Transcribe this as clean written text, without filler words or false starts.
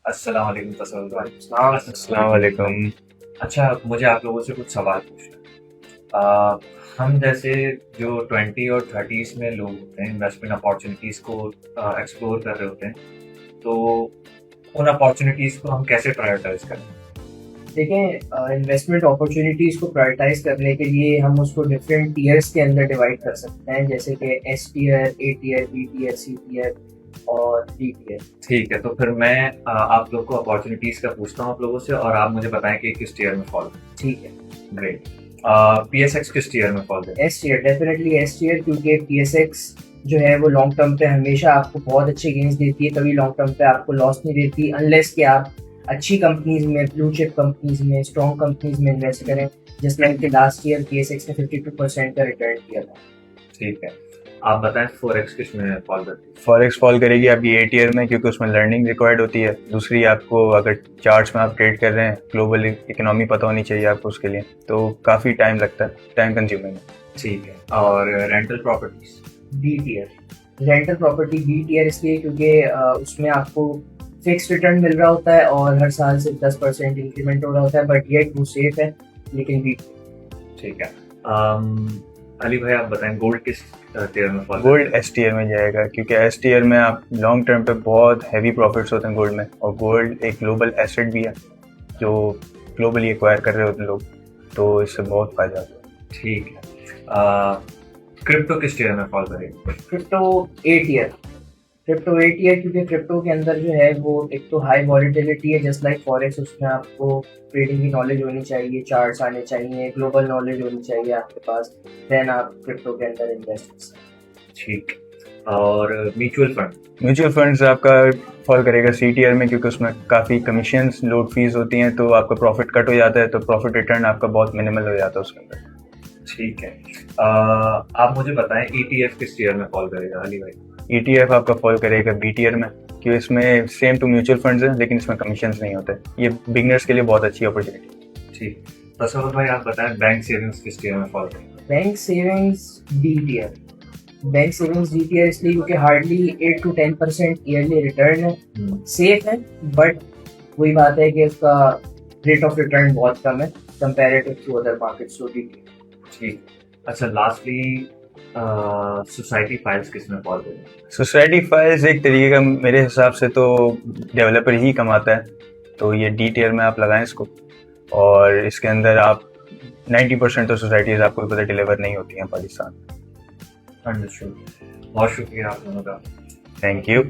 अस्सलाम वालेकुम तसव्वुर भाई। अस्सलाम वालेकुम। अच्छा, मुझे आप लोगों से कुछ सवाल पूछना है। हम जैसे जो 20 और 30s में लोग होते हैं, इन्वेस्टमेंट अपॉर्चुनिटीज़ को एक्सप्लोर कर रहे होते हैं, तो उन अपॉर्चुनिटीज़ को हम कैसे प्रायोरिटाइज़ करें? देखें, इन्वेस्टमेंट अपॉर्चुनिटीज़ को प्रायोरिटाइज करने के लिए हम उसको डिफरेंट टीयर्स के अंदर डिवाइड कर सकते हैं, जैसे कि एस टीयर, ए टीयर, बी टीयर, सी टीयर और डी टीयर। ठीक है, तो फिर मैं आप लोग को अपॉर्चुनिटीज़ का पूछता हूँ आप लोगों से और आप मुझे बताएँ कि किस टियर में फ़ॉल करें। ठीक है। ग्रेट। पीएसएक्स किस टियर में फ़ॉल करें? S tier, definitely S tier, क्योंकि पी एस एक्स जो है वो लॉन्ग टर्म पे हमेशा आपको बहुत अच्छे गेंस देती है, कभी लॉन्ग टर्म पे आपको लॉस नहीं देती, अनलेस कि आप अच्छी कंपनीज में, ब्लू चिप कंपनीज में, स्ट्रॉन्ग कंपनीज में इन्वेस्ट करें, जिस लाइक कि last year P S x ने 52% का रिटर्न किया था। ठीक है, आप बताएँ फोरेक्स किस में फ़ॉल करती है? फॉरेक्स फॉल करेगी आपकी ए टीयर में, क्योंकि उसमें लर्निंग रिक्वायर्ड होती है। दूसरी, आपको अगर चार्ट्स में आप ट्रेड कर रहे हैं, ग्लोबल इकोनॉमी पता होनी चाहिए आपको उसके लिए, तो काफ़ी टाइम लगता है, टाइम कंज्यूमिंग है। ठीक है, और rental properties? B tier, rental property B tier इसलिए क्योंकि उसमें आपको फिक्स रिटर्न मिल रहा होता है और हर साल से 10% इंक्रीमेंट हो रहा होता है, बट येट वो सेफ है, लेकिन बी। ठीक है। अली भाई, आप बताएं गोल्ड किस टियर में फॉल? गोल्ड एस टीयर में जाएगा, क्योंकि एस टीयर में आप लॉन्ग टर्म पे बहुत हैवी प्रॉफिट्स होते हैं गोल्ड में, और गोल्ड एक ग्लोबल एसेट भी है जो ग्लोबली एक्वायर कर रहे होते हैं लोग, तो इससे बहुत फायदा होता है। ठीक है। क्रिप्टो किस टियर में फॉल करेगी? क्रिप्टो ए टीयर, क्रिप्टो ए टीयर क्योंकि क्रिप्टो के अंदर जो है वो एक तो हाई वॉलेटिलिटी है, जस्ट लाइक फॉरेक्स, उसमें आपको ट्रेडिंग की नॉलेज होनी चाहिए, चार्ट्स आने चाहिए, ग्लोबल नॉलेज होनी चाहिए आपके पास, देन आप क्रिप्टो के अंदर इन्वेस्ट कर सकते हैं। ठीक। और म्यूचुअल फंड? म्यूचुअल फंड्स आपका फॉल करेगा सी टीयर में, क्योंकि उसमें काफ़ी कमीशंस, लोड फीस होती हैं, तो आपका प्रॉफिट कट हो जाता है, तो प्रॉफिट रिटर्न आपका बहुत मिनिमल हो जाता है उसके अंदर। ठीक है। आप मुझे बताएं ईटीएफ किस टियर में फॉल करेगा अली भाई? ETF आपका फॉल करेगा बी टीयर में, क्योंकि इसमें सेम टू म्यूचुअल फंड्स हैं, लेकिन इसमें कमीशंस नहीं होते। ये बिगनर्स के लिए बहुत अच्छी अपॉर्चुनिटी। ठीक। तसव्वुर भाई, आप बताएं बैंक सेविंग्स किस टियर में फॉल करेगा? Bank savings D tier, bank savings D tier इसलिए क्योंकि हार्डली 8 to 10% ईयरली रिटर्न है, सेफ है, बट वही बात है कि उसका रेट ऑफ रिटर्न बहुत कम है comparative to other markets, so D tier. ठीक। अच्छा, लास्टली सोसाइटी फाइल्स किस में फॉल करेगा? सोसाइटी फाइल्स एक तरीके का, मेरे हिसाब से तो डेवलपर ही कमाता है, तो ये डी टीयर में आप लगाएं इसको, और इसके अंदर आप 90% तो सोसाइटीज आपको पता डिलीवर नहीं होती हैं पाकिस्तान। अंडरस्टूड। बहुत शुक्रिया आप दोनों का। Thank you.